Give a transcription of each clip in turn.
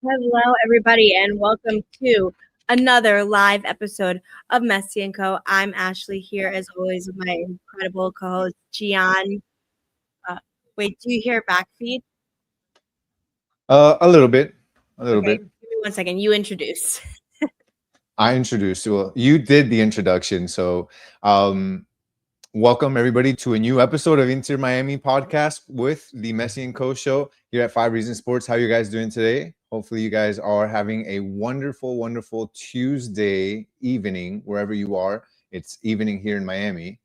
Hello, everybody, and welcome to another live episode of Messi and Co. I'm Ashley here, as always, with my incredible co-host Gian. Uh, wait, do you hear backfeed? A little bit, a little Okay, bit. give me 1 second. You introduce. I introduced you. Well, you did the introduction, so um, welcome everybody to a new episode of Inter Miami podcast with the Messi and Co show here at Five Reasons Sports. How you guys doing today? Hopefully, you guys are having a wonderful, wonderful Tuesday evening wherever you are. It's evening here in Miami.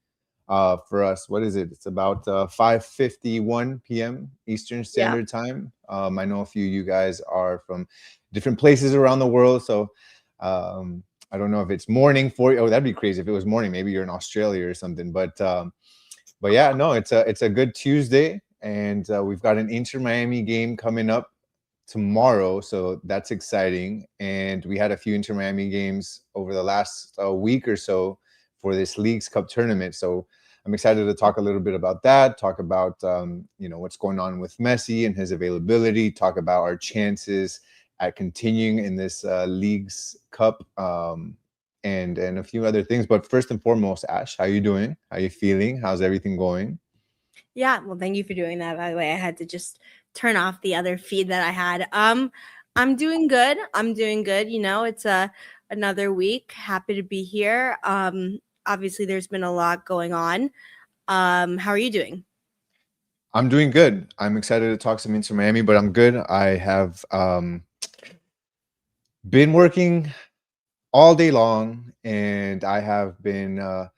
For us, what is it? It's about 5:51 p.m. Eastern Yeah. Standard Time. I know a few of you guys are from different places around the world, so I don't know if it's morning for you. Oh, that'd be crazy if it was morning. Maybe you're in Australia or something. But yeah, no, it's a good Tuesday, and we've got an Inter Miami game coming up tomorrow, so that's exciting. And we had a few Inter Miami games over the last week or so for this Leagues Cup tournament. So I'm excited to talk a little bit about that. Talk about what's going on with Messi and his availability. Talk about our chances at continuing in this Leagues Cup. And a few other things. But first and foremost, Ash, how you doing? How you feeling? How's everything going? Yeah, well, thank you for doing that. By the way, I had to just turn off the other feed that I had. I'm doing good. I'm doing good. It's another week. Happy to be here. Obviously, there's been a lot going on. How are you doing? I'm doing good. I'm excited to talk some Inter Miami, but I'm good. I have been working all day long, and I have been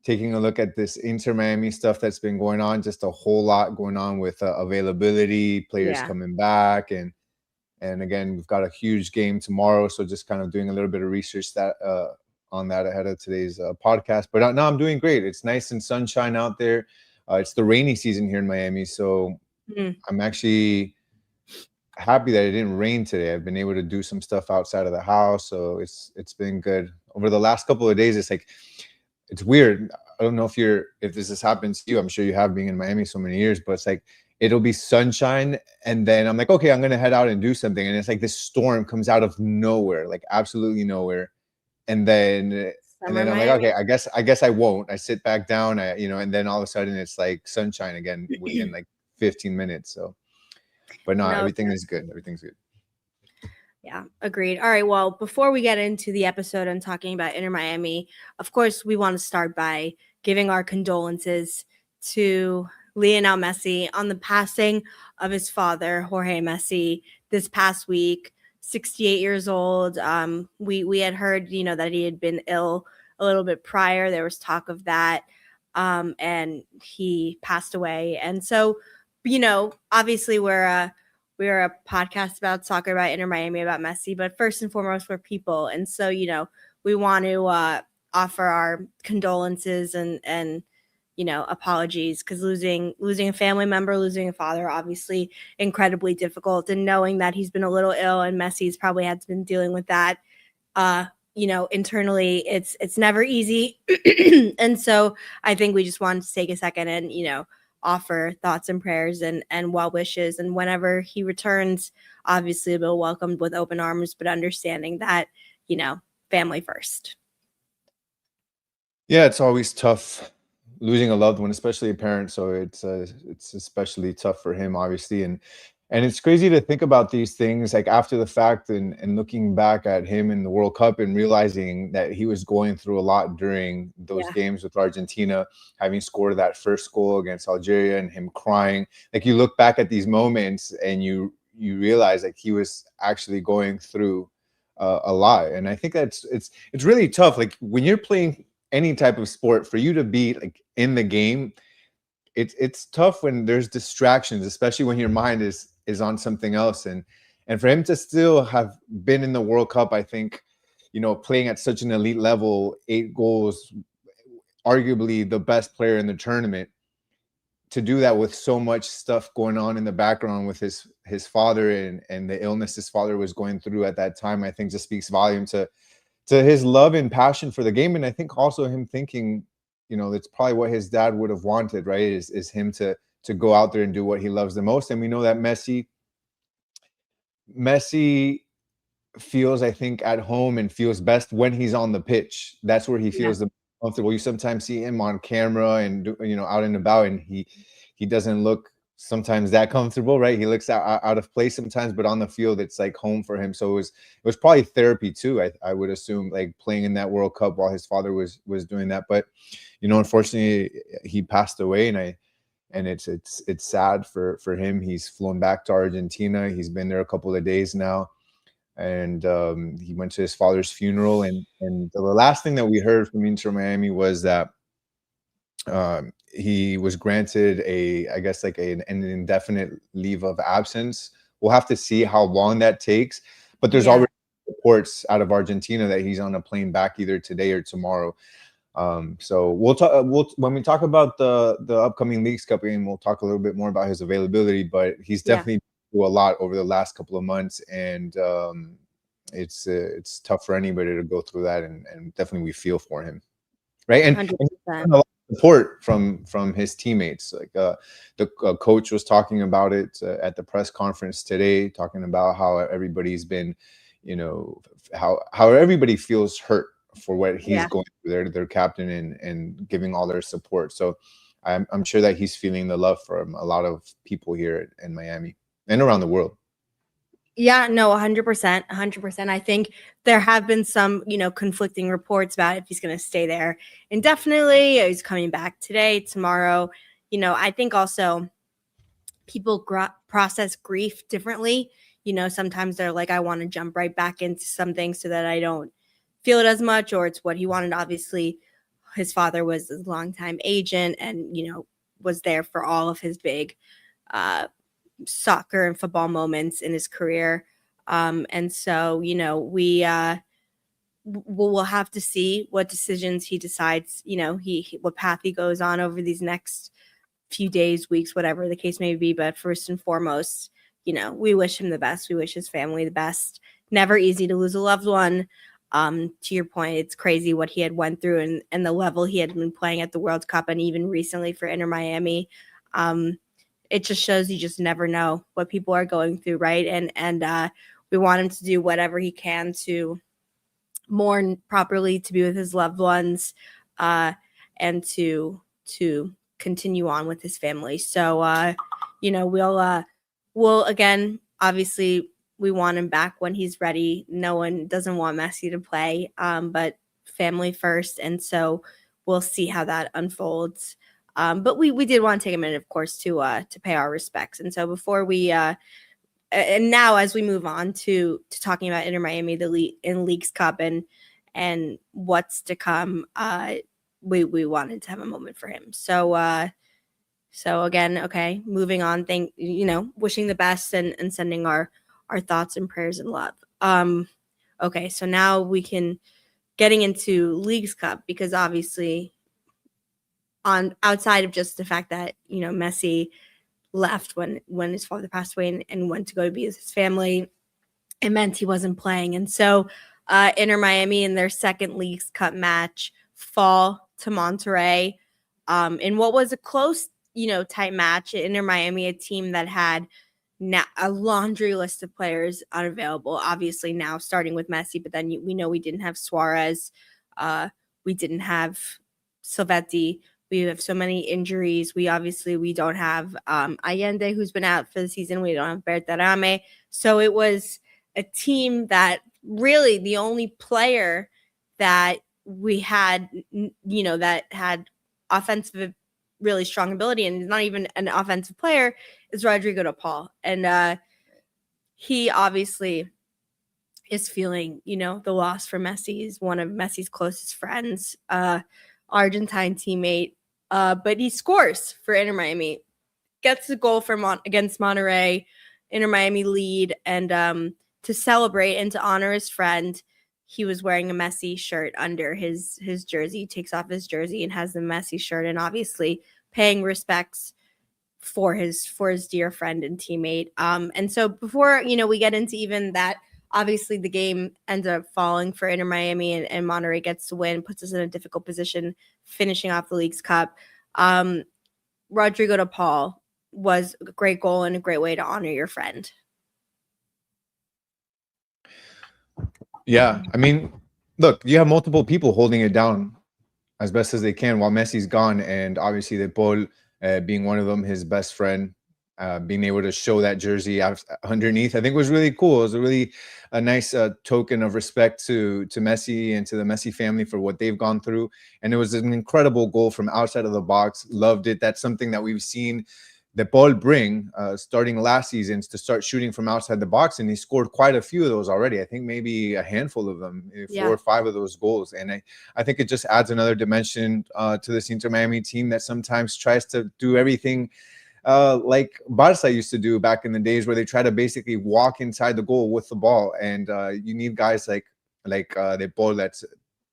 taking a look at this Inter Miami stuff that's been going on. Just a whole lot going on with availability, players Yeah. coming back, and again, we've got a huge game tomorrow, so just kind of doing a little bit of research that on that ahead of today's podcast. But no, I'm doing great. It's nice and sunshine out there. It's the rainy season here in Miami, so Mm. I'm actually happy that it didn't rain today. I've been able to do some stuff outside of the house, so it's been good. Over the last couple of days, it's weird. I don't know if this has happened to you. I'm sure you have, being in Miami so many years, but it's like it'll be sunshine, and then I'm like, okay, I'm gonna head out and do something, and it's like this storm comes out of nowhere, like absolutely nowhere, and then and Summer then I'm like, Miami. okay, I guess I won't. I sit back down, and then all of a sudden it's like sunshine again within like 15 minutes. So, but no, No, everything is good. Everything's good. yeah, agreed. All right. Well, before we get into the episode and talking about Inter Miami, of course, we want to start by giving our condolences to Lionel Messi on the passing of his father, Jorge Messi, this past week. 68 years old. We had heard, that he had been ill a little bit prior. There was talk of that, and he passed away. And so, obviously, we're a podcast about soccer, about Inter Miami, about Messi, but first and foremost, we're people. And so, we want to offer our condolences and apologies, because losing a family member, losing a father, obviously incredibly difficult. And knowing that he's been a little ill, and Messi's probably had been dealing with that, uh, internally, it's never easy. And so I think we just wanted to take a second and offer thoughts and prayers and well wishes. And whenever he returns, obviously we'll welcome with open arms, but understanding that, family first. Yeah, it's always tough losing a loved one, especially a parent. So it's especially tough for him, obviously, and it's crazy to think about these things like after the fact, and looking back at him in the World Cup and realizing that he was going through a lot during those Yeah. games with Argentina, having scored that first goal against Algeria, and him crying. Like you look back at these moments and you realize like he was actually going through a lot, and I think it's really tough. Like when you're playing any type of sport, for you to be like in the game, it's tough when there's distractions, especially when your mind is on something else. And for him to still have been in the World Cup, I think, playing at such an elite level, 8 goals, arguably the best player in the tournament, to do that with so much stuff going on in the background with his father, and the illness his father was going through at that time, I think just speaks volume to his love and passion for the game. And I think also him thinking, that's probably what his dad would have wanted, right? Is him to go out there and do what he loves the most. And we know that Messi Messi feels, I think, at home and feels best when he's on the pitch. That's where he Yeah. feels the comfortable. You sometimes see him on camera and out and about, and he doesn't look sometimes that comfortable, right? He looks out of place sometimes, but on the field, it's like home for him. So it was probably therapy too. I would assume, like playing in that World Cup while his father was doing that. But unfortunately, he passed away, and it's sad for him. He's flown back to Argentina. He's been there a couple of days now, and he went to his father's funeral. And the last thing that we heard from Inter Miami was that he was granted I guess like an indefinite leave of absence. We'll have to see how long that takes, but there's Yeah. already reports out of Argentina that he's on a plane back either today or tomorrow. So we'll talk. When we talk about the upcoming Leagues Cup game, we'll talk a little bit more about his availability. But he's Yeah. definitely through a lot over the last couple of months, and it's tough for anybody to go through that, and definitely we feel for him, right? And 100%. a lot of support from his teammates. Like the coach was talking about it at the press conference today, talking about how everybody's been, how everybody feels hurt for what he's Yeah. going through. Their captain, and giving all their support. So I'm sure that he's feeling the love from a lot of people here in Miami and around the world. Yeah, no, 100%, 100%. I think there have been some, conflicting reports about if he's going to stay there indefinitely, or he's coming back today, tomorrow. I think also people process grief differently. Sometimes they're like, I want to jump right back into something so that I don't feel it as much, or it's what he wanted. Obviously, his father was a longtime agent and, was there for all of his big soccer and football moments in his career. And so, we'll have to see what decisions he decides, what path he goes on over these next few days, weeks, whatever the case may be. But first and foremost, we wish him the best. We wish his family the best. Never easy to lose a loved one. To your point, it's crazy what he had went through and the level he had been playing at the World Cup and even recently for Inter Miami. It just shows you just never know what people are going through, right? And we want him to do whatever he can to mourn properly, to be with his loved ones, and to continue on with his family. So we'll again, obviously we want him back when he's ready. No one doesn't want Messi to play, but family first, and so we'll see how that unfolds. But we did want to take a minute, of course, to pay our respects. And so before we and now as we move on to talking about Inter Miami, the Leagues Cup and what's to come, we wanted to have a moment for him. So again, okay, moving on. Wishing the best and sending our thoughts and prayers and love. Okay, so now we can getting into Leagues Cup, because obviously on outside of just the fact that Messi left when his father passed away and went to go to be with his family, it meant he wasn't playing. And so Inter Miami in their second Leagues Cup match fall to Monterrey in what was a close, tight match. Inter Miami, a team that had a laundry list of players unavailable, obviously now starting with Messi, but then we know we didn't have Suarez. We didn't have Silvetti. We have so many injuries. We don't have Allende, who's been out for the season. We don't have Berterame. So it was a team that really the only player that we had, that had offensive, really strong ability, and not even an offensive player, is Rodrigo de Paul. And he obviously is feeling, the loss for Messi. He's one of Messi's closest friends, Argentine teammate. But he scores for Inter Miami, gets the goal against Monterrey. Inter Miami lead, and to celebrate and to honor his friend, he was wearing a Messi shirt under his jersey. He takes off his jersey and has the Messi shirt, and obviously paying respects for his dear friend and teammate. And so before we get into even that, obviously the game ends up falling for Inter Miami, and Monterrey gets to win, puts us in a difficult position, finishing off the Leagues Cup. Rodrigo de Paul was a great goal and a great way to honor your friend. Yeah, I mean, look, you have multiple people holding it down as best as they can while Messi's gone, and obviously De Paul being one of them, his best friend, being able to show that jersey underneath, I think was really cool. It was a really a nice token of respect to Messi and to the Messi family for what they've gone through, and it was an incredible goal from outside of the box. Loved it. That's something that we've seen De Paul bring starting last season to start shooting from outside the box, and he scored quite a few of those already. I think maybe a handful of them, four Yeah. or five of those goals, and I think it just adds another dimension to this Inter Miami team that sometimes tries to do everything like Barca used to do back in the days, where they try to basically walk inside the goal with the ball, and you need guys like De Paul that's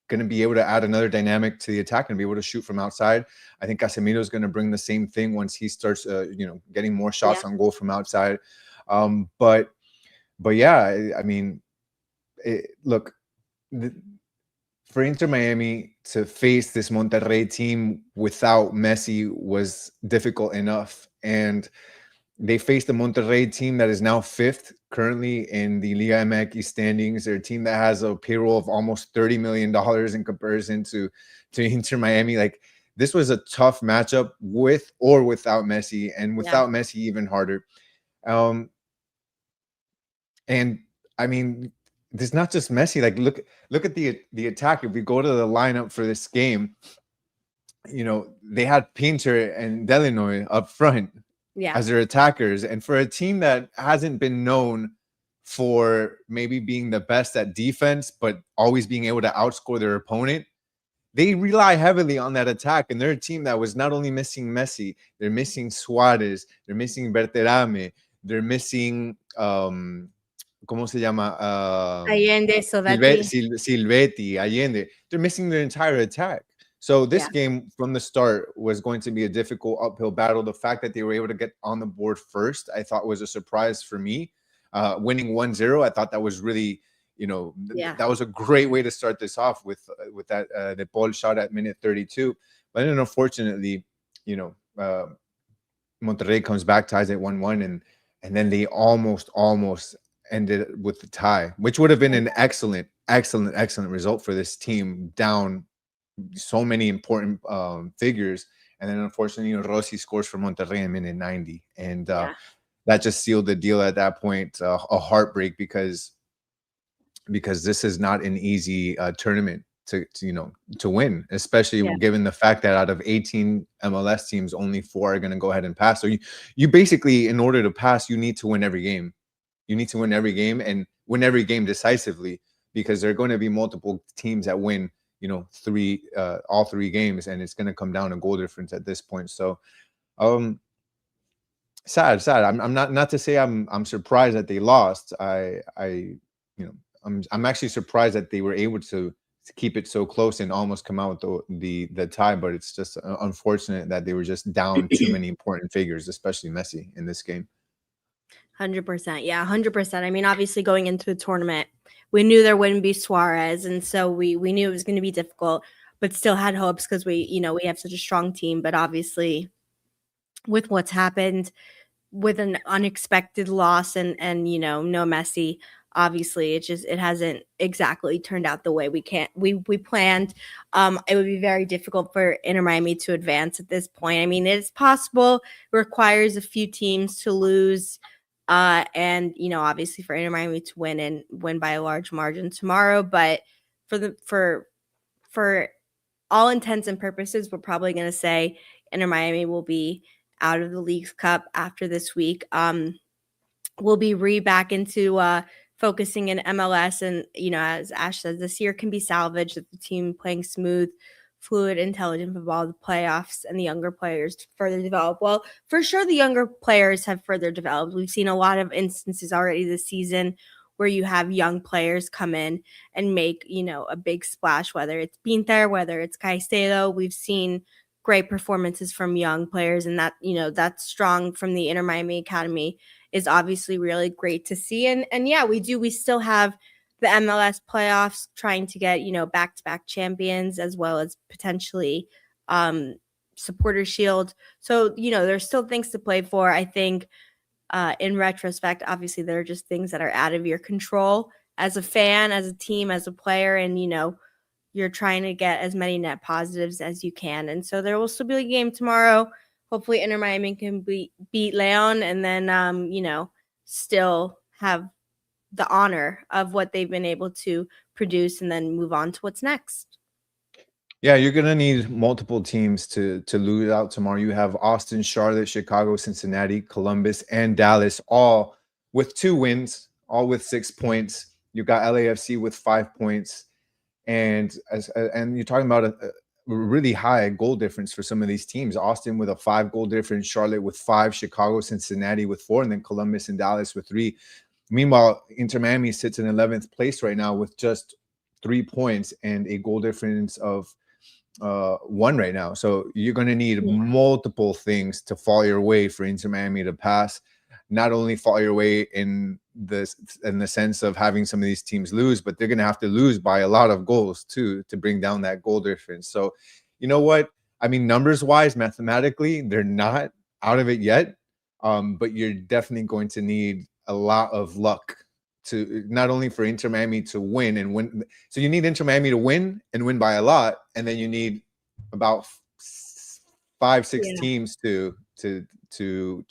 going to be able to add another dynamic to the attack and be able to shoot from outside. I think Casemiro is going to bring the same thing once he starts, getting more Yeah. shots on goal from outside. But yeah, I mean, look, the, for Inter Miami to face this Monterrey team without Messi was difficult enough, and they faced the Monterrey team that is now fifth currently in the Liga MX standings. They're a team that has a payroll of almost $30 million in comparison to Inter Miami. Like, this was a tough matchup with or without Messi, and Yeah. without Messi even harder. Um, and I mean, there's not just Messi. Like, look at the attack. If we go to the lineup for this game, they had Pinter and Delanoy up front Yeah. as their attackers. And for a team that hasn't been known for maybe being the best at defense, but always being able to outscore their opponent, they rely heavily on that attack. And they're a team that was not only missing Messi, they're missing Suarez, they're missing Berterame, they're missing ¿cómo se llama? Allende, Silvetti. Silvetti, Allende. They're missing their entire attack. So this Yeah. game from the start was going to be a difficult uphill battle. The fact that they were able to get on the board first, I thought was a surprise for me. Winning 1-0, I thought that was really, Yeah. that was a great way to start this off with that the Paul shot at minute 32. But then unfortunately, Monterrey comes back, ties at 1-1, and then they almost ended with the tie, which would have been an excellent, excellent, excellent result for this team down so many important figures. And then unfortunately, Rossi scores for Monterrey in minute 90, and Yeah. that just sealed the deal at that point. A heartbreak because this is not an easy tournament to win, especially Yeah. given the fact that out of 18 MLS teams, only 4 are going to go ahead and pass. So you basically, in order to pass, you need to win every game. You need to win every game and win every game decisively, because there are going to be multiple teams that win, all 3 games, and it's going to come down to goal difference at this point. So, sad. I'm not to say I'm surprised that they lost. I'm actually surprised that they were able to keep it so close and almost come out with the tie. But it's just unfortunate that they were just down too many important figures, especially Messi, in this game. 100%. Yeah, 100%. I mean, obviously going into the tournament, we knew there wouldn't be Suarez, and so we knew it was going to be difficult, but still had hopes because we have such a strong team. But obviously, with what's happened, with an unexpected loss and no Messi, obviously it hasn't exactly turned out the way we planned. It would be very difficult for Inter Miami to advance at this point. I mean, it's possible. It requires a few teams to lose, and obviously for Inter Miami to win and win by a large margin tomorrow. But for all intents and purposes, we're probably going to say Inter Miami will be out of the Leagues Cup after this week. We'll be back into focusing in MLS, and as Ash says, this year can be salvaged with the team playing smooth, fluid, intelligent football, the playoffs, and the younger players to further develop. Well, for sure, the younger players have further developed. We've seen a lot of instances already this season where you have young players come in and make a big splash, whether it's Pinter, whether it's Caicedo. We've seen great performances from young players, and that's strong from the Inter Miami Academy is obviously really great to see. And yeah, we still have the MLS playoffs trying to get, back-to-back champions, as well as potentially supporter shield. So, there's still things to play for. I think in retrospect, obviously there are just things that are out of your control. as a fan, as a team, as a player, and you're trying to get as many net positives as you can. And so there will still be a game tomorrow. Hopefully Inter Miami can beat Leon, and then still have the honor of what they've been able to produce, and then move on to what's next. Yeah, you're gonna need multiple teams to lose out tomorrow. You have Austin, Charlotte, Chicago, Cincinnati, Columbus, and Dallas, all with 2 wins, all with 6 points. You got LAFC with 5 points, and you're talking about a really high goal difference for some of these teams. Austin with a 5-goal difference, Charlotte with 5, Chicago, Cincinnati with 4, and then Columbus and Dallas with 3. Meanwhile, Inter Miami sits in 11th place right now with just 3 points and a goal difference of 1 right now. So you're going to need multiple things to fall your way for Inter Miami to pass. Not only fall your way in the sense of having some of these teams lose, but they're going to have to lose by a lot of goals too to bring down that goal difference. So, you know what? I mean, numbers wise, mathematically, they're not out of it yet. But you're definitely going to need a lot of luck to not only for Inter Miami to win and win. So you need Inter Miami to win and win by a lot, and then you need about 5-6 teams to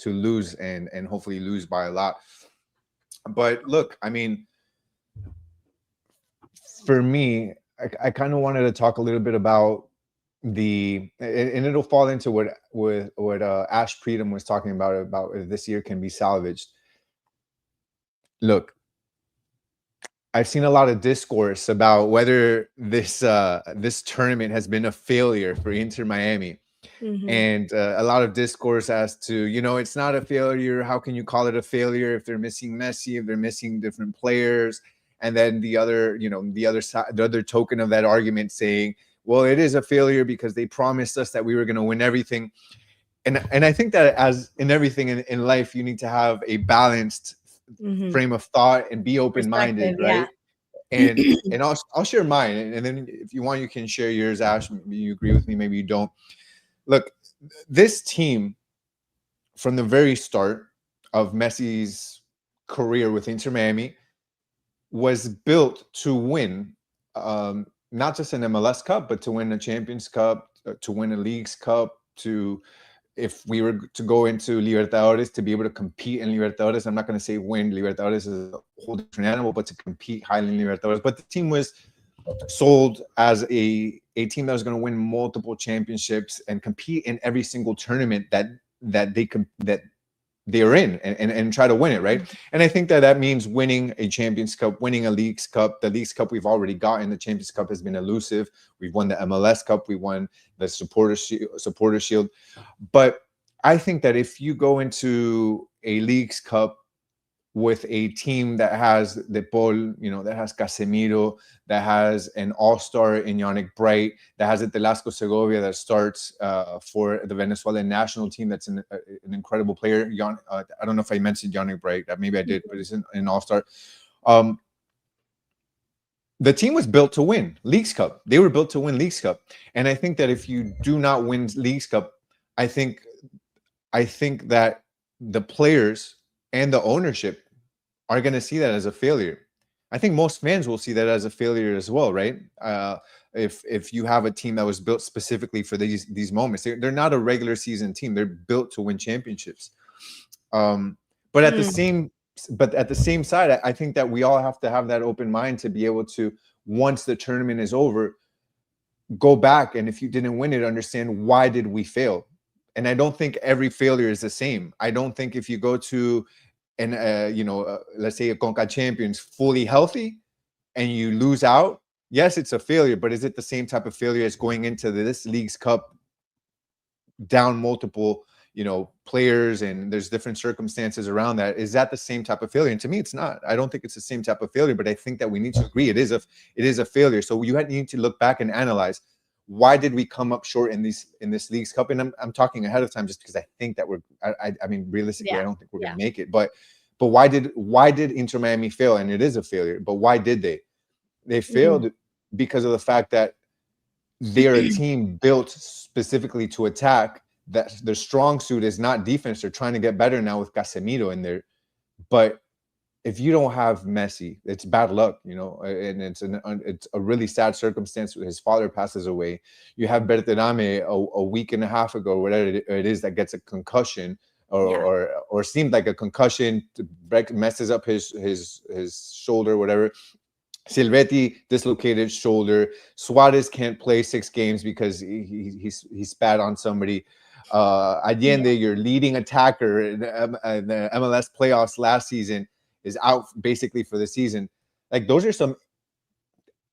lose and hopefully lose by a lot. But look, I mean, for me, I kind of wanted to talk a little bit about and it'll fall into what Ash Preedom was talking about if this year can be salvaged. Look, I've seen a lot of discourse about whether this tournament has been a failure for Inter Miami. And a lot of discourse as to, it's not a failure. How can you call it a failure if they're missing Messi, if they're missing different players? And then the other side, the other token of that argument saying, well, it is a failure because they promised us that we were going to win everything. And I think that as in everything in life, you need to have a balanced frame of thought and be open-minded, right? Yeah. And I'll share mine, and then if you want, you can share yours, Ash. Maybe you agree with me, maybe you don't. Look, this team from the very start of Messi's career with Inter Miami was built to win, not just an MLS Cup, but to win a Champions Cup, to win a Leagues Cup, if we were to go into Libertadores, to be able to compete in Libertadores. I'm not going to say win. Libertadores is a whole different animal, but to compete highly in Libertadores. But the team was sold as a team that was going to win multiple championships and compete in every single tournament that they are in and try to win it, right? And I think that means winning a Champions Cup, winning a Leagues Cup. The Leagues Cup we've already gotten. The Champions Cup has been elusive. We've won the MLS Cup. We won the Supporter Shield. But I think that if you go into a Leagues Cup with a team that has De Paul, that has Casemiro, that has an all-star in Yannick Bright, that has a Telasco Segovia that starts for the Venezuelan national team, that's an incredible player. I don't know if I mentioned Yannick Bright, maybe I did, but it's an all-star. The team was built to win Leagues Cup. They were built to win Leagues Cup. And I think that if you do not win Leagues Cup, I think that the players and the ownership are going to see that as a failure. I think most fans will see that as a failure as well, right? If you have a team that was built specifically for these moments, they're not a regular season team. They're built to win championships. But at the same side, I think that we all have to have that open mind to be able to, once the tournament is over, go back, and if you didn't win it, understand why did we fail. And I don't think every failure is the same. I don't think if you go to let's say a Conca Champions fully healthy and you lose out, yes, it's a failure, but is it the same type of failure as going into this Leagues Cup down multiple, players, and there's different circumstances around that? Is that the same type of failure? And to me, it's not. I don't think it's the same type of failure, but I think that we need to agree it is a failure. So you need to look back and analyze, why did we come up short in this Leagues Cup? And I'm talking ahead of time just because I think that I mean, realistically, I don't think we're going to make it. But why did Inter Miami fail? And it is a failure. But why did they? They failed because of the fact that they're a team built specifically to attack. That their strong suit is not defense. They're trying to get better now with Casemiro in there. But if you don't have Messi, it's bad luck, and it's a really sad circumstance. His father passes away. You have Berterame a week and a half ago, whatever it is, that gets a concussion, Yeah. or seemed like a concussion, messes up his shoulder, whatever. Silvetti dislocated shoulder. Suarez can't play 6 games because he spat on somebody. Yeah. Allende, your leading attacker in the MLS playoffs last season, is out basically for the season. Like, those are some,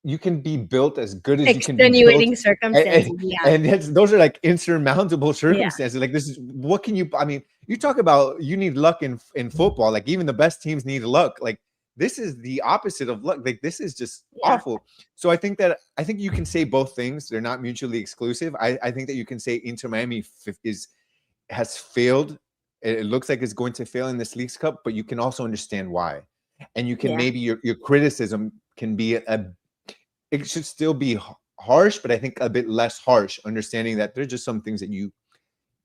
you can be built as good as you can be built, Extenuating circumstances. Yeah. and those are like insurmountable Yeah. circumstances. Like, this is what can you? I mean, you talk about you need luck in football. Like, even the best teams need luck. Like, this is the opposite of luck. Like, this is just Yeah. awful. So I think you can say both things. They're not mutually exclusive. I think that you can say Inter Miami has failed. It looks like it's going to fail in this Leagues Cup, but you can also understand why, and you can Yeah. maybe your criticism can be it should still be harsh, but I think a bit less harsh, understanding that there's just some things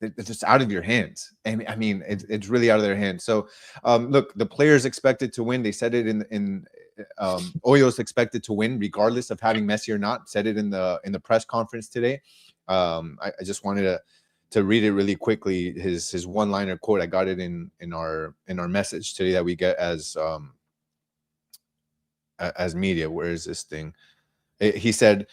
that's just out of your hands. And I mean, it's really out of their hands. So look, the players expected to win. They said it in Hoyos expected to win regardless of having Messi or not. Said it in the press conference today. I just wanted to read it really quickly. His one-liner quote. I got it in our message today that we get as media. Where is this thing? He said,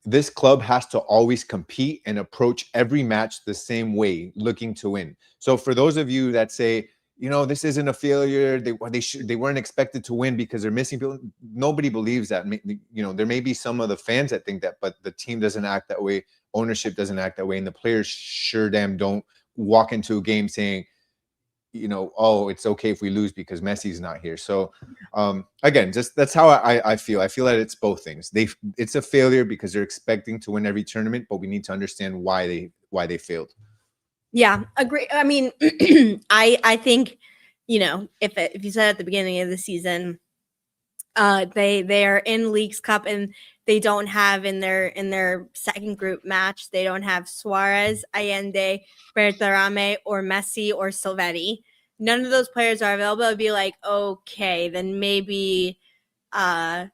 this club has to always compete and approach every match the same way, looking to win. So for those of you that say, this isn't a failure, they weren't expected to win because they're missing people, nobody believes that. There may be some of the fans that think that, but the team doesn't act that way, ownership doesn't act that way, and the players sure damn don't walk into a game saying, oh, it's okay if we lose because Messi's not here. So again, just that's how I feel. I feel that it's both things. It's a failure because they're expecting to win every tournament, but we need to understand why they failed. Yeah, agree. I mean, I think, if you said at the beginning of the season, they are in Leagues Cup and they don't have in their second group match, they don't have Suarez, Allende, Bertarame, or Messi or Silvetti. None of those players are available. It'd be like, okay, then maybe not.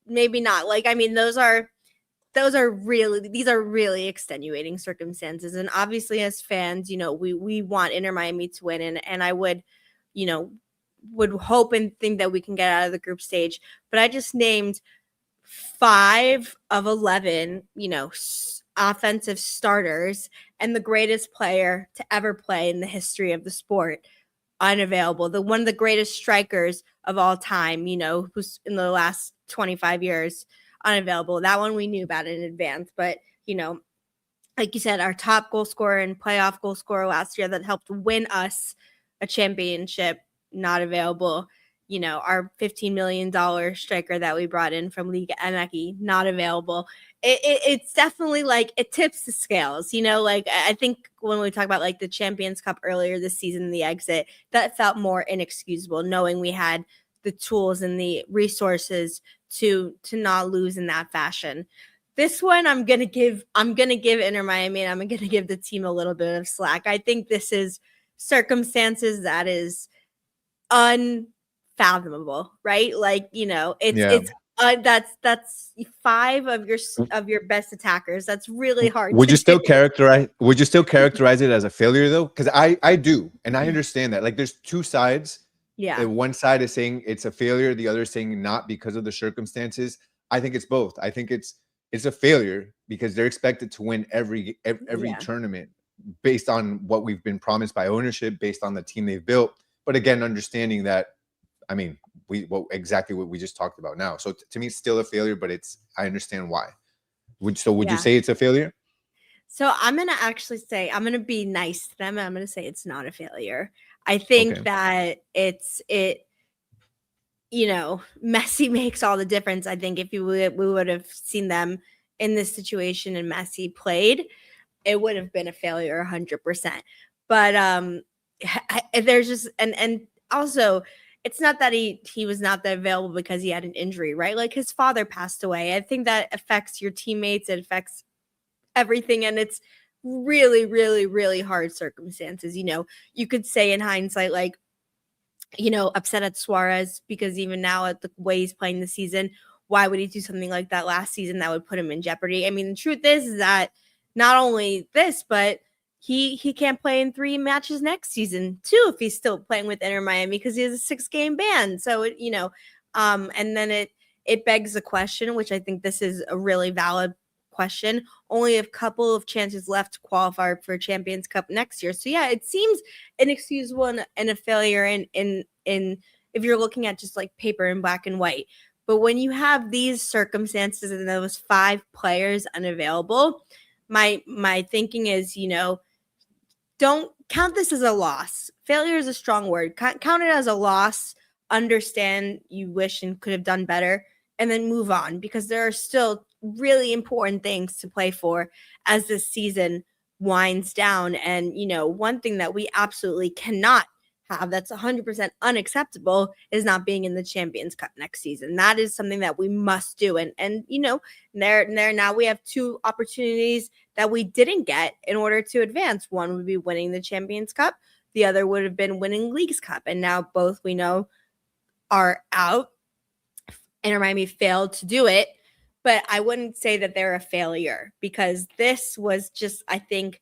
Like, I mean, these are really extenuating circumstances. And obviously as fans, we want Inter Miami to win, and I would hope and think that we can get out of the group stage. But I just named 5 of 11, offensive starters and the greatest player to ever play in the history of the sport unavailable. One of the greatest strikers of all time, who's in the last 25 years unavailable. That one we knew about in advance, but like you said, our top goal scorer and playoff goal scorer last year that helped win us a championship, not available. Our $15 million striker that we brought in from Liga MX, not available. It's definitely like it tips the scales, like I think when we talk about like the Champions Cup earlier this season, the exit, that felt more inexcusable, knowing we had the tools and the resources to not lose in that fashion. This one I'm gonna give Inter Miami, and I'm gonna give the team a little bit of slack. I think this is circumstances that is unfathomable, right? Like, it's that's 5 of your best attackers. That's really hard Would to you do. still characterize it as a failure though? Because I do, and I understand that. Like, there's two sides. Yeah. One side is saying it's a failure, the other is saying not because of the circumstances. I think it's both. I think it's a failure because they're expected to win every Yeah. tournament based on what we've been promised by ownership, based on the team they've built. But again, understanding that, I mean, exactly what we just talked about now. So to me, it's still a failure, but I understand why. Would you Yeah. say it's a failure? So I'm going to actually say, I'm going to be nice to them. I'm going to say it's not a failure. I think Okay. that Messi makes all the difference. I think if we would have seen them in this situation and Messi played, it would have been a failure 100%. But there's just, and also it's not that he was not that available because he had an injury, right? Like, his father passed away. I think that affects your teammates. It affects everything. And it's really, really, really hard circumstances. You could say in hindsight, like, upset at Suarez because even now at the way he's playing this season, why would he do something like that last season that would put him in jeopardy? I mean, the truth is that not only this, but he can't play in 3 matches next season too if he's still playing with Inter Miami because he has a 6-game ban. So and then it begs the question, which I think this is a really valid question. Only a couple of chances left to qualify for Champions Cup next year. So yeah, it seems inexcusable and a failure in if you're looking at just like paper in black and white. But when you have these circumstances and those 5 players unavailable, my thinking is, don't count this as a loss. Failure is a strong word. Count it as a loss. Understand you wish and could have done better, and then move on because there are still really important things to play for as this season winds down. And, one thing that we absolutely cannot have that's 100% unacceptable is not being in the Champions Cup next season. That is something that we must do. And there now we have 2 opportunities that we didn't get in order to advance. One would be winning the Champions Cup. The other would have been winning Leagues Cup. And now both we know are out. Inter Miami failed to do it, but I wouldn't say that they're a failure because this was just, I think,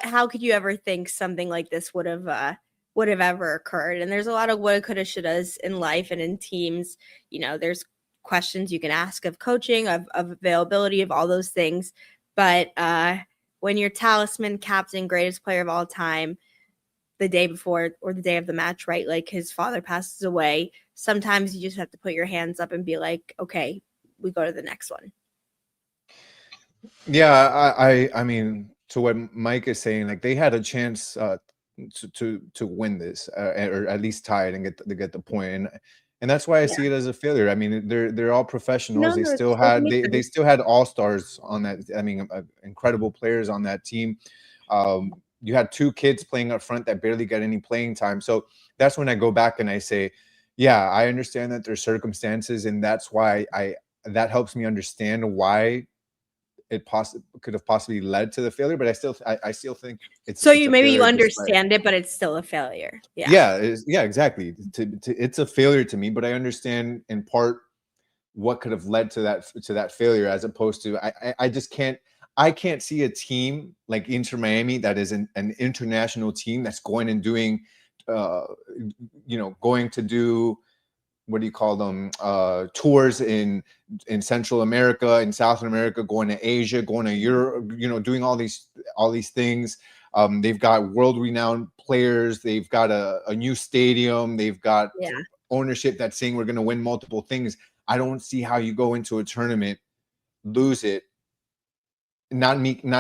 how could you ever think something like this would have ever occurred? And there's a lot of woulda, coulda, shouldas in life and in teams. There's questions you can ask of coaching, of availability, of all those things. But when your talisman, captain, greatest player of all time, the day before or the day of the match, right? Like his father passes away. Sometimes you just have to put your hands up and be like, okay, we go to the next one. Yeah, I mean, to what Mike is saying, like they had a chance to win this, or at least tie it and get the point, and that's why I see it as a failure. I mean, they're all professionals. No, They still had all stars on that. I mean, incredible players on that team. You had 2 kids playing up front that barely get any playing time. So that's when I go back and I say, yeah, I understand that there's circumstances, and that's why that helps me understand why it could have possibly led to the failure, but I still think it's so it's a maybe you failure understand it, but it's still a failure. Yeah, exactly. It's a failure to me, but I understand in part what could have led to that failure, as opposed to I can't see a team like Inter Miami that is an international team that's going and doing going to do, what do you call them, tours in Central America, in South America, going to Asia, going to Europe, doing all these things. They've got world renowned players. They've got a new stadium. They've got ownership that's saying we're going to win multiple things. I don't see how you go into a tournament, lose it, not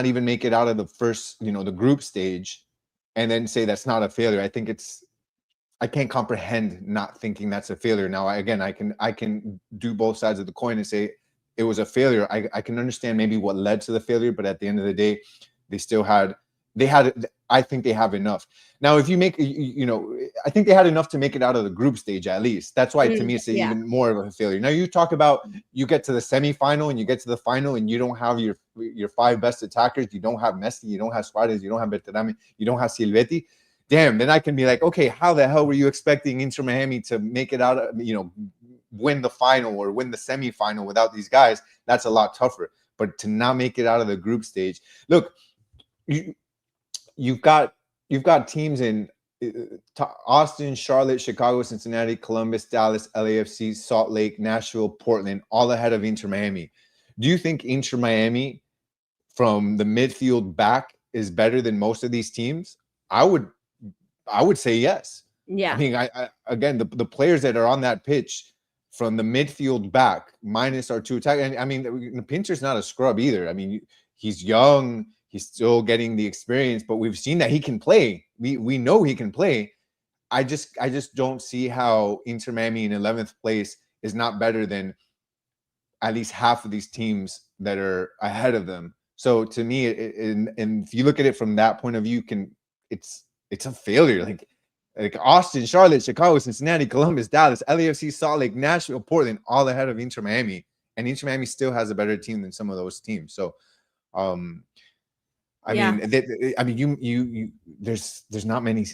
even make it out of the first, the group stage, and then say that's not a failure. I can't comprehend not thinking that's a failure. Now, I can do both sides of the coin and say it was a failure. I can understand maybe what led to the failure, but at the end of the day, I think they have enough. Now, if you make, I think they had enough to make it out of the group stage at least. That's why to me it's even more of a failure. Now, you talk about you get to the semifinal and you get to the final and you don't have your 5 best attackers. You don't have Messi. You don't have Suarez. You don't have Berterame. You don't have Silvetti. Damn, then I can be like, okay, how the hell were you expecting Inter Miami to make it out of, win the final or win the semifinal without these guys? That's a lot tougher. But to not make it out of the group stage, look, you've got teams in Austin, Charlotte, Chicago, Cincinnati, Columbus, Dallas, LAFC, Salt Lake, Nashville, Portland, all ahead of Inter Miami. Do you think Inter Miami from the midfield back is better than most of these teams? I would say yes. Yeah. I mean, I again, the players that are on that pitch from the midfield back minus our 2 attack. And I mean, Pinter's not a scrub either. I mean, he's young, he's still getting the experience, but we've seen that he can play. We know he can play. I just don't see how Inter Miami in 11th place is not better than at least half of these teams that are ahead of them. So to me, and if you look at it from that point of view, it's a failure. Like Austin, Charlotte, Chicago, Cincinnati, Columbus, Dallas, LAFC, Salt Lake, Nashville, Portland, all ahead of Inter Miami, and Inter Miami still has a better team than some of those teams. So, I mean, you there's not many.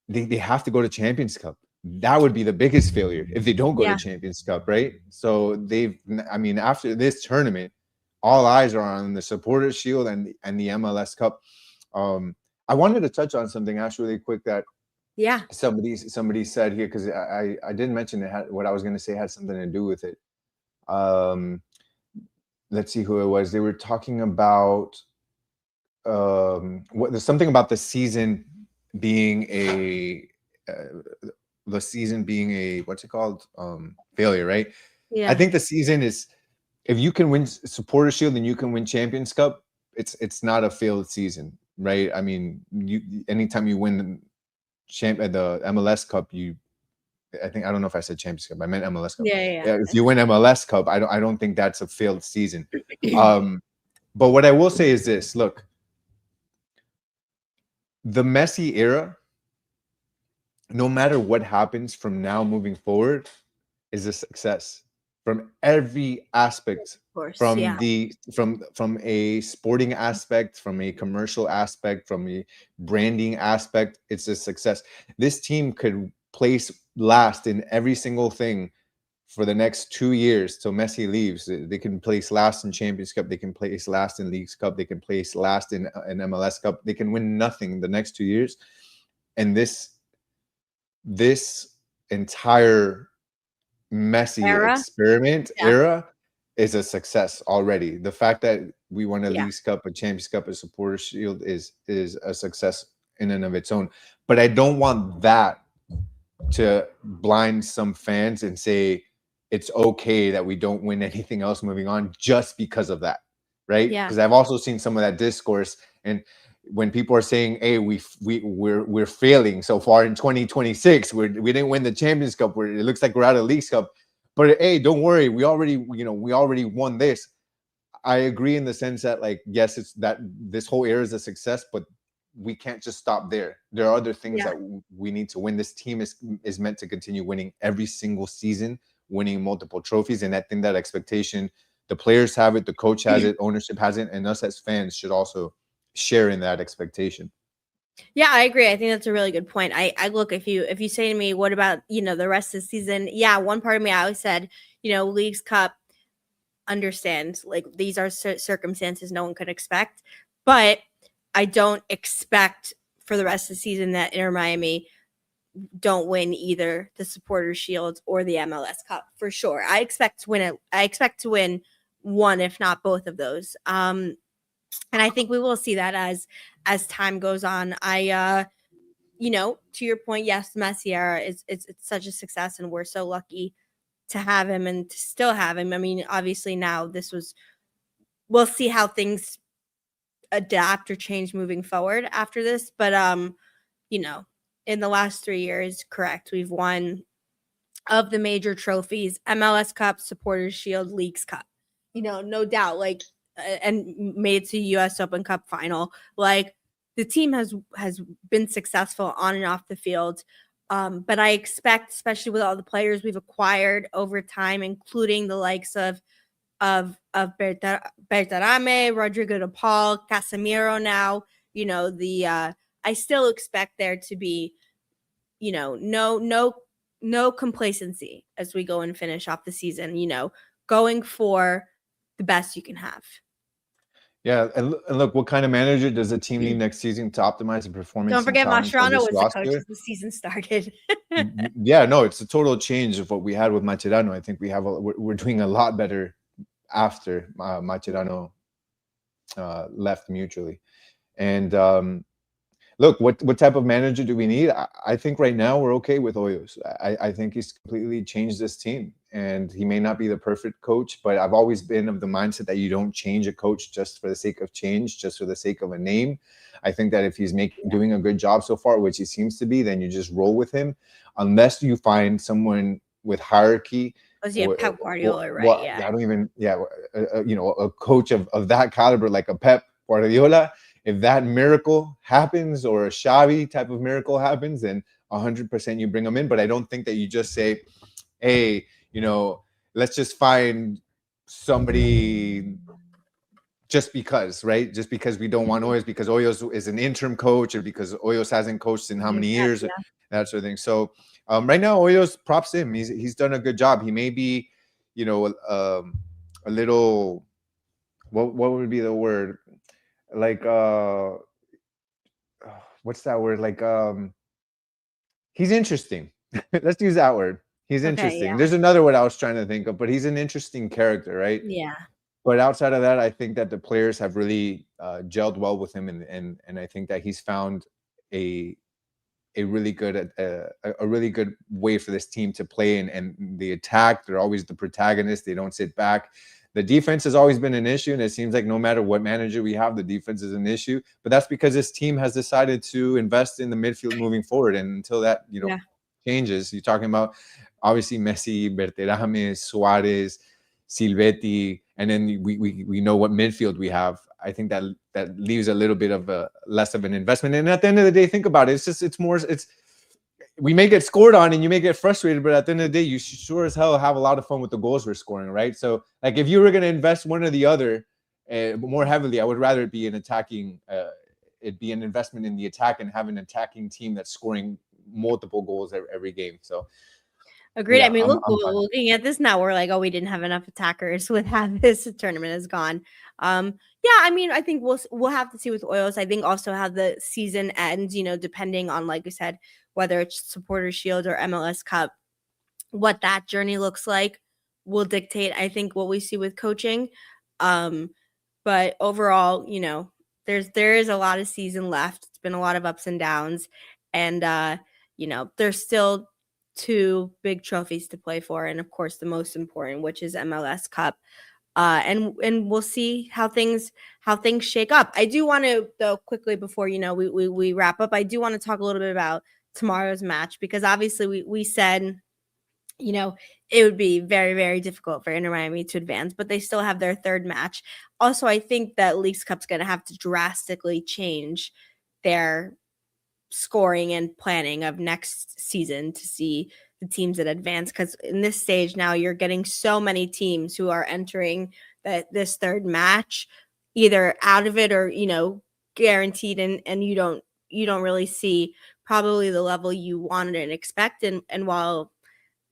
they have to go to Champions Cup. That would be the biggest failure if they don't go to Yeah. Champions Cup, right? So I mean, after this tournament, all eyes are on the Supporters Shield and the MLS Cup. I wanted to touch on something actually really quick that Yeah. somebody said here, because I didn't mention it had, what I was going to say had something to do with it. Um, let's see who it was. They were talking about there's something about being a the season being a what's it called, failure, right? I Yeah. think the season is, if you can win Supporter Shield and you can win Champions Cup, it's not a failed season, right? I mean, you anytime you win the MLS Cup, I don't know if I said Champions Cup, I meant MLS Cup. Yeah. Yeah. Yeah, if you win MLS Cup, I don't think that's a failed season. But what I will say is this: look, the Messi era, no matter what happens from now moving forward, is a success from every aspect, Of course. from Yeah. from a sporting aspect, from a commercial aspect, from a branding aspect. It's a success. This team could place last in every single thing for the next 2 years till Messi leaves. They can place last in Champions Cup. They can place last in Leagues Cup. They can place last in an MLS Cup. They can win nothing the next 2 years. And this entire Messi Era. experiment Yeah. era is a success already. The fact that we won a Yeah. Leagues Cup, a Champions Cup, a Supporters Shield is a success in and of its own. But I don't want that to blind some fans and say it's okay that we don't win anything else moving on just because of that, right? Yeah. Because I've also seen some of that discourse, and when people are saying, "Hey, we're failing so far in 2026. We didn't win the Champions Cup. It looks like we're out of Leagues Cup." But hey, don't worry, we already won this. I agree in the sense that, like, yes, it's that this whole era is a success, but we can't just stop there. There are other things Yeah. that we need to win. This team is meant to continue winning every single season, winning multiple trophies, and I think that expectation, the players have it, the coach has it, ownership has it, and us as fans should also share in that expectation. Yeah, I agree. I think that's a really good point. I look, if you say to me, what about, the rest of the season? Yeah, one part of me, I always said, Leagues Cup, understand, like, these are circumstances no one could expect, but I don't expect for the rest of the season that Inter Miami don't win either the Supporters Shield or the MLS Cup for sure. I expect to win it. I expect to win one, if not both of those. And I think we will see that as time goes on. To your point, yes, the Messi era it's such a success, and we're so lucky to have him and to still have him. I mean, obviously now we'll see how things adapt or change moving forward after this. But in the last 3 years, correct, we've won of the major trophies: MLS Cup, Supporters Shield, Leagues Cup. No doubt, like, and made it to US Open Cup final. Like, the team has been successful on and off the field. But I expect, especially with all the players we've acquired over time, including the likes of Bertarame, Rodrigo de Paul, Casemiro now, I still expect there to be, no complacency as we go and finish off the season, going for the best you can have. Yeah, and look, what kind of manager does the team need next season to optimize the performance Don't and forget, talent of Mascherano this was the coach roster? as the season started. Yeah, no, it's a total change of what we had with Mascherano. I think we're doing a lot better after Mascherano left mutually. And look, what type of manager do we need? I think right now we're okay with Hoyos. I think he's completely changed this team, and he may not be the perfect coach, but I've always been of the mindset that you don't change a coach just for the sake of change, just for the sake of a name. I think that if he's doing a good job so far, which he seems to be, then you just roll with him, unless you find someone with hierarchy. Pep Guardiola, right? Yeah. I don't even, a coach of that caliber, like a Pep Guardiola. If that miracle happens, or a Xavi type of miracle happens, then 100% you bring them in. But I don't think that you just say, hey, let's just find somebody just because, right? Just because we don't want Hoyos, because Hoyos is an interim coach, or because Hoyos hasn't coached in how many years, Yeah. that sort of thing. So right now, Hoyos, props to him. He's done a good job. He may be, a little, what would be the word? Like what's that word? Like he's interesting. Let's use that word. He's Okay. interesting. Yeah. There's another word I was trying to think of, but he's an interesting character, right? Yeah. But outside of that, I think that the players have really gelled well with him, and I think that he's found a really good a really good way for this team to play, and the attack. They're always the protagonists. They don't sit back. The defense has always been an issue, and it seems like no matter what manager we have, the defense is an issue. But that's because this team has decided to invest in the midfield moving forward, and until that Yeah. changes, you're talking about obviously Messi, Berterame, Suarez, Silvetti, and then we know what midfield we have. I think that leaves a little bit of a less of an investment. And at the end of the day, think about it. It's we may get scored on and you may get frustrated, but at the end of the day, you sure as hell have a lot of fun with the goals we're scoring, right? So like if you were going to invest one or the other more heavily, I would rather it be an attacking, it'd be an investment in the attack and have an attacking team that's scoring multiple goals every game. So Agreed. I yeah, mean, look, I'm fine. looking at this now, we're like, oh, we didn't have enough attackers with how this tournament has gone. Yeah, I mean, I think we'll have to see with Oils. I think also how the season ends, depending on, like we said, whether it's Supporter Shield or MLS Cup, what that journey looks like will dictate, I think, what we see with coaching. But overall, there is a lot of season left. It's been a lot of ups and downs, and there's still two big trophies to play for, and of course, the most important, which is MLS Cup. And we'll see how things shake up. I do want to, though, quickly before we wrap up, I do want to talk a little bit about tomorrow's match, because obviously we said it would be very, very difficult for Inter Miami to advance, but they still have their third match. Also, I think that Leagues Cup's going to have to drastically change their scoring and planning of next season to see the teams that advance, because in this stage now you're getting so many teams who are entering this third match either out of it or guaranteed, and you don't really see probably the level you wanted and expect, and while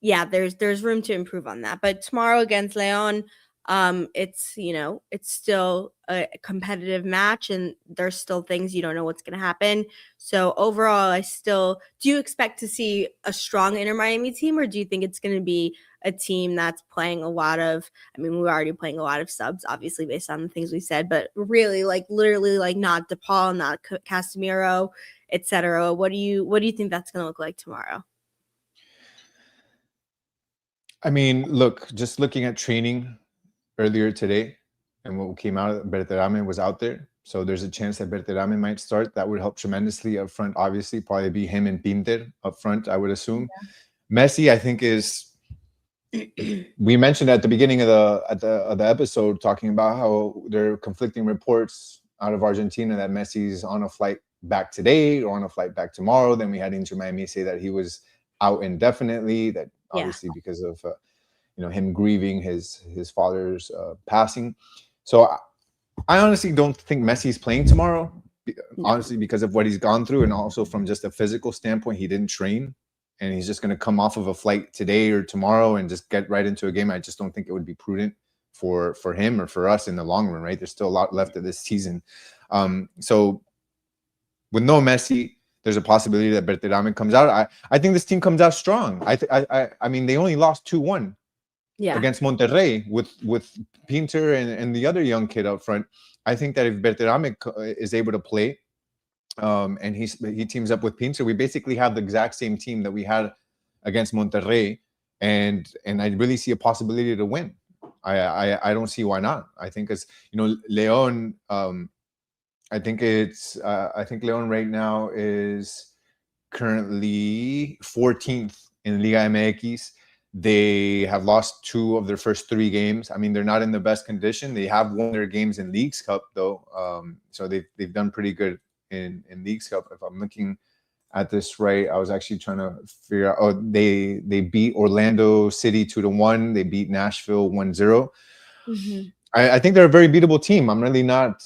there's room to improve on that. But tomorrow against León, it's still a competitive match, and there's still things you don't know what's going to happen. So overall, do you expect to see a strong Inter Miami team, or do you think it's going to be a team that's playing a lot of, I mean, we're already playing a lot of subs, obviously, based on the things we said, but really, literally, not DePaul, not Casemiro, etc. What do you think that's going to look like tomorrow? I mean, look, just looking at training earlier today and what came out, Berterame was out there. So there's a chance that Berterame might start. That would help tremendously up front, obviously. Probably be him and Pinter up front, I would assume. Messi, I think, we mentioned at the beginning of the episode, talking about how there are conflicting reports out of Argentina that Messi's on a flight back today or on a flight back tomorrow. Then we had Inter Miami say that he was out indefinitely, that obviously because of him grieving his father's passing. So I honestly don't think Messi's playing tomorrow, honestly, because of what he's gone through, and also from just a physical standpoint, he didn't train, and he's just going to come off of a flight today or tomorrow and just get right into a game. I just don't think it would be prudent for him or for us in the long run, right? There's still a lot left of this season. So with no Messi, there's a possibility that Berterame comes out. I think this team comes out strong. I mean, they only lost 2-1 against Monterrey with Pinter and the other young kid up front. I think that if Berterame is able to play, and he teams up with Pinter, we basically have the exact same team that we had against Monterrey, and I really see a possibility to win. I don't see why not. I think León. I think León right now is currently 14th in Liga MX. They have lost 2 of their first 3 games. I mean, they're not in the best condition. They have won their games in Leagues Cup, though. So they've done pretty good in Leagues Cup. If I'm looking at this right, I was actually trying to figure out. Oh, they beat Orlando City 2-1. They beat Nashville 1-0. I think they're a very beatable team. I'm really not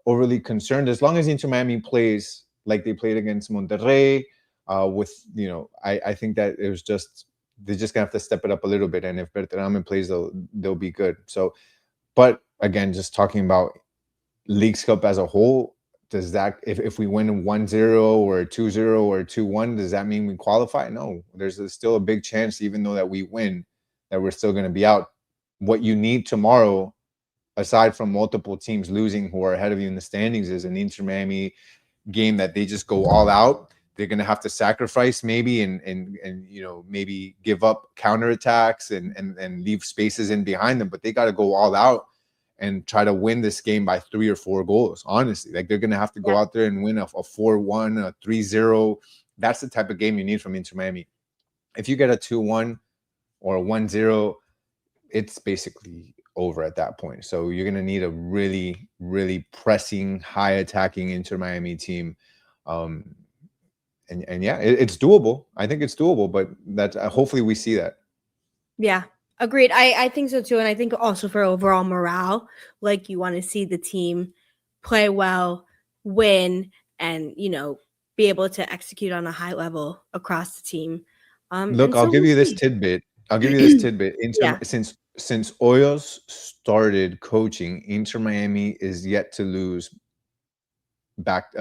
overly concerned as long as Inter Miami plays like they played against Monterrey. I think that it was just they're just gonna have to step it up a little bit, and if Berterame plays, they'll be good. So, but again, just talking about Leagues Cup as a whole, does that if we win 1-0 or 2-0 or 2-1, does that mean we qualify? No, still a big chance, even though that we win, that we're still going to be out. What you need tomorrow, aside from multiple teams losing who are ahead of you in the standings, is an Inter Miami game that they just go all out. They're going to have to sacrifice maybe and maybe give up counterattacks and leave spaces in behind them, but they got to go all out and try to win this game by 3 or 4 goals. Honestly, like they're going to have to go out there and win a 4-1, a 3-0. That's the type of game you need from Inter Miami. If you get a 2-1 or a 1-0, it's basically over at that point. So you're going to need a really, really pressing, high attacking Inter Miami team. It's doable. I think it's doable, but that hopefully we see that. Yeah, agreed. I think so too. And I think also for overall morale, like you want to see the team play well, win, and, be able to execute on a high level across the team. Look, And I'll so give we'll you this see. tidbit. Yeah. Since Hoyos started coaching, Inter Miami is yet to lose back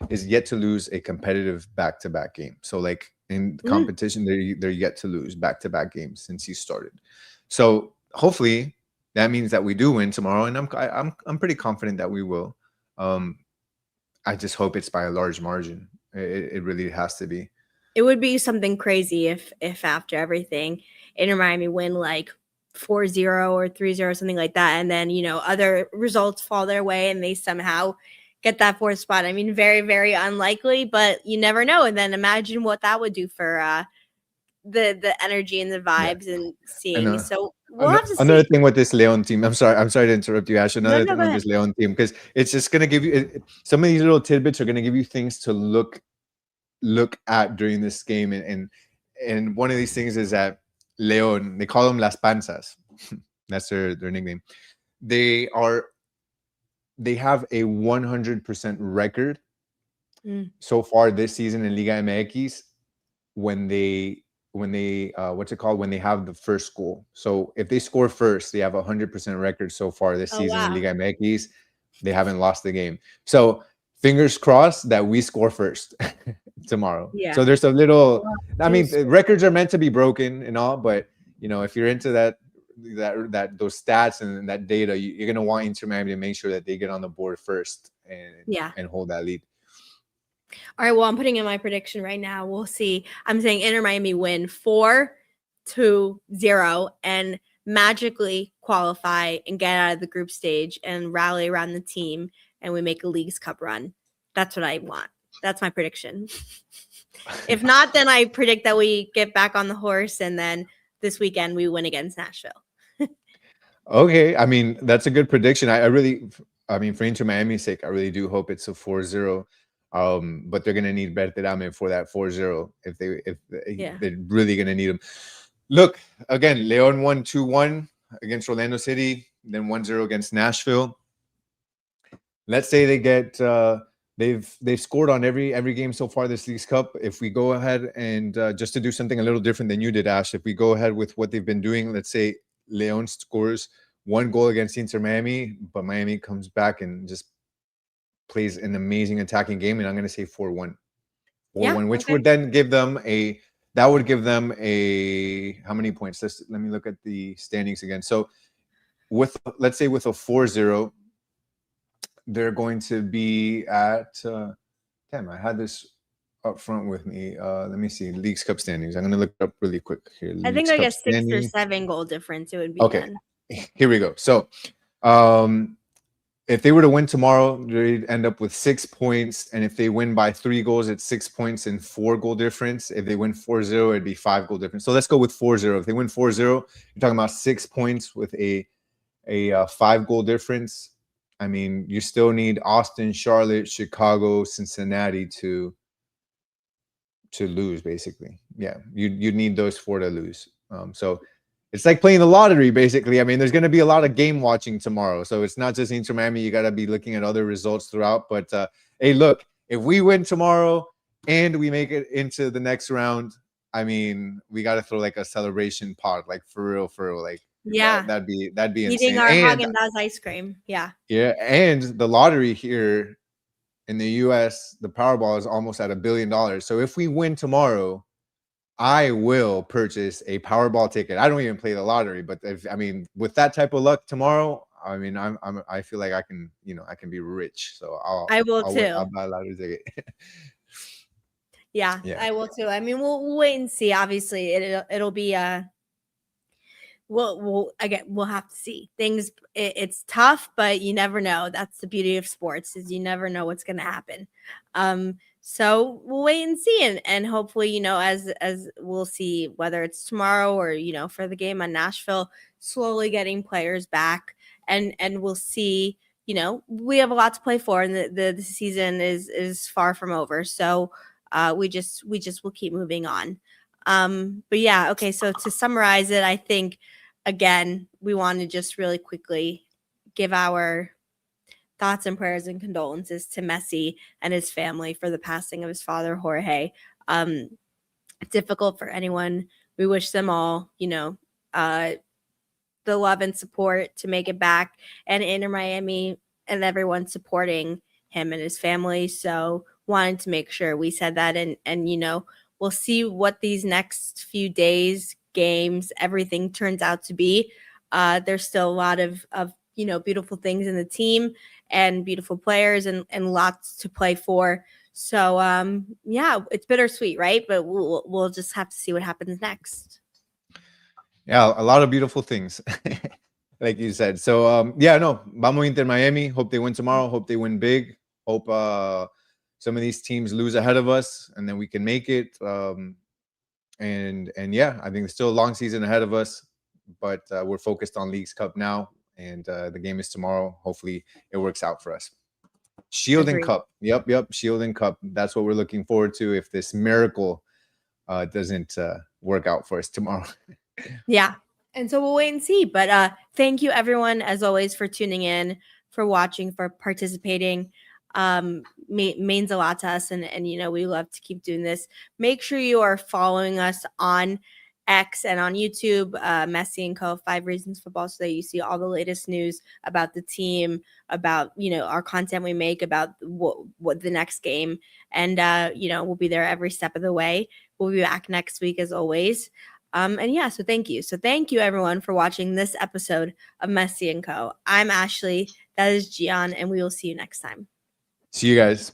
is yet to lose a competitive back-to-back game. So like in competition, they're yet to lose back-to-back games since he started. So hopefully that means that we do win tomorrow, and I'm pretty confident that we will. I just hope it's by a large margin. It really has to be. It would be something crazy if after everything, Inter Miami win like 4-0 or 3-0, something like that, and then, other results fall their way and they somehow get that fourth spot. I mean, very, very unlikely, but you never know. And then imagine what that would do for the energy and the Yeah. vibes and seeing. And So we'll have to another see. thing with this Leon team, I'm sorry to interrupt you, Ash. No, Another no, thing go with ahead. this Leon team, because it's just gonna give you some of these little tidbits are gonna give you things to look at during this game, and one of these things is that Leon, they call them Las Panzas. That's their nickname. They have a 100% record so far this season in Liga MX when they what's it called, when they have the first goal. So if they score first, they have a 100% record so far this Oh, season in wow. Liga MX. They haven't lost the game. So fingers crossed that we score first tomorrow. Yeah. So there's a little. Wow. I mean, records are meant to be broken and all, but if you're into that those stats and that data, you're gonna want Inter Miami to make sure that they get on the board first and hold that lead. All right, well, I'm putting in my prediction right now. We'll see. I'm saying Inter Miami win 4-0 and magically qualify and get out of the group stage and rally around the team, and we make a Leagues Cup run. That's what I want. That's my prediction. If not, then I predict that we get back on the horse, and then this weekend we win against Nashville. Okay, I mean, that's a good prediction. I mean, for Inter Miami's sake, I really do hope it's a 4-0. But they're gonna need Berterame for that 4-0 if they're really gonna need him. Look, again, Leon won 2-1 against Orlando City, then 1-0 against Nashville. Let's say they get they've scored on every game so far this Leagues Cup. If we go ahead and just to do something a little different than you did, Ash, if we go ahead with what they've been doing, let's say Leon scores 1 goal against Inter Miami, but Miami comes back and just plays an amazing attacking game, and I'm going to say 4-1. 4-1, which would then give them how many points? Let me look at the standings again. So let's say with a 4-0, they're going to be at damn, I had this up front with me. Let me see. Leagues Cup standings. I'm going to look it up really quick here. I think like a 6 or 7 goal difference it would be. Okay. Then. Here we go. So if they were to win tomorrow, they'd end up with 6 points. And if they win by 3 goals, it's 6 points and 4 goal difference. If they win 4-0, it'd be 5 goal difference. So let's go with 4-0. If they win 4-0, you're talking about 6 points with a 5 goal difference. I mean, you still need Austin, Charlotte, Chicago, Cincinnati to lose, basically. Yeah, you need those 4 to lose. So it's like playing the lottery, basically. I mean, there's going to be a lot of game watching tomorrow. So it's not just Inter Miami. You got to be looking at other results throughout. But hey, look, if we win tomorrow and we make it into the next round, I mean, we got to throw like a celebration pod, like for real. Like Yeah. that'd be Eating insane. our And Haagen-Dazs ice cream. Yeah. yeah, and the lottery here in the US, the Powerball is almost at $1 billion. So if we win tomorrow, I will purchase a Powerball ticket. I don't even play the lottery, but I mean, with that type of luck tomorrow, I mean, I feel like I can, I can be rich. So I will I'll too. buy a lottery ticket. Yeah, Yeah. I will too. I mean, we'll wait and see. Obviously, it'll be we'll have to see things. It's tough, but you never know. That's the beauty of sports, is you never know what's going to happen. So we'll wait and see, and hopefully, as we'll see whether it's tomorrow or for the game on Nashville, slowly getting players back, and we'll see. We have a lot to play for, and the season is far from over. So we just will keep moving on. But yeah, okay. So to summarize it, I think, again, we want to just really quickly give our thoughts and prayers and condolences to Messi and his family for the passing of his father, Jorge. Difficult for anyone. We wish them all, the love and support to make it back, and Inter Miami and everyone supporting him and his family. So wanted to make sure we said that, and we'll see what these next few days, games, everything turns out to be. There's still a lot of beautiful things in the team and beautiful players and lots to play for. So yeah, it's bittersweet, right? But we'll just have to see what happens next. Yeah, a lot of beautiful things. Like you said. So yeah, no, vamos Inter Miami. Hope they win tomorrow. Hope they win big. Hope some of these teams lose ahead of us and then we can make it. And yeah, I think there's still a long season ahead of us, but we're focused on Leagues Cup now, and the game is tomorrow. Hopefully it works out for us. Shield and Agreed. Cup. Yep. Shield and Cup. That's what we're looking forward to if this miracle doesn't work out for us tomorrow. Yeah. And so we'll wait and see. But thank you, everyone, as always, for tuning in, for watching, for participating. Means a lot to us. And we love to keep doing this. Make sure you are following us on X and on YouTube, Messi and Co. 5 Reasons Football, so that you see all the latest news about the team, about, our content we make, about what the next game. And, we'll be there every step of the way. We'll be back next week, as always. And yeah, so thank you. So thank you, everyone, for watching this episode of Messi and Co. I'm Ashley. That is Gian, and we will see you next time. See you guys.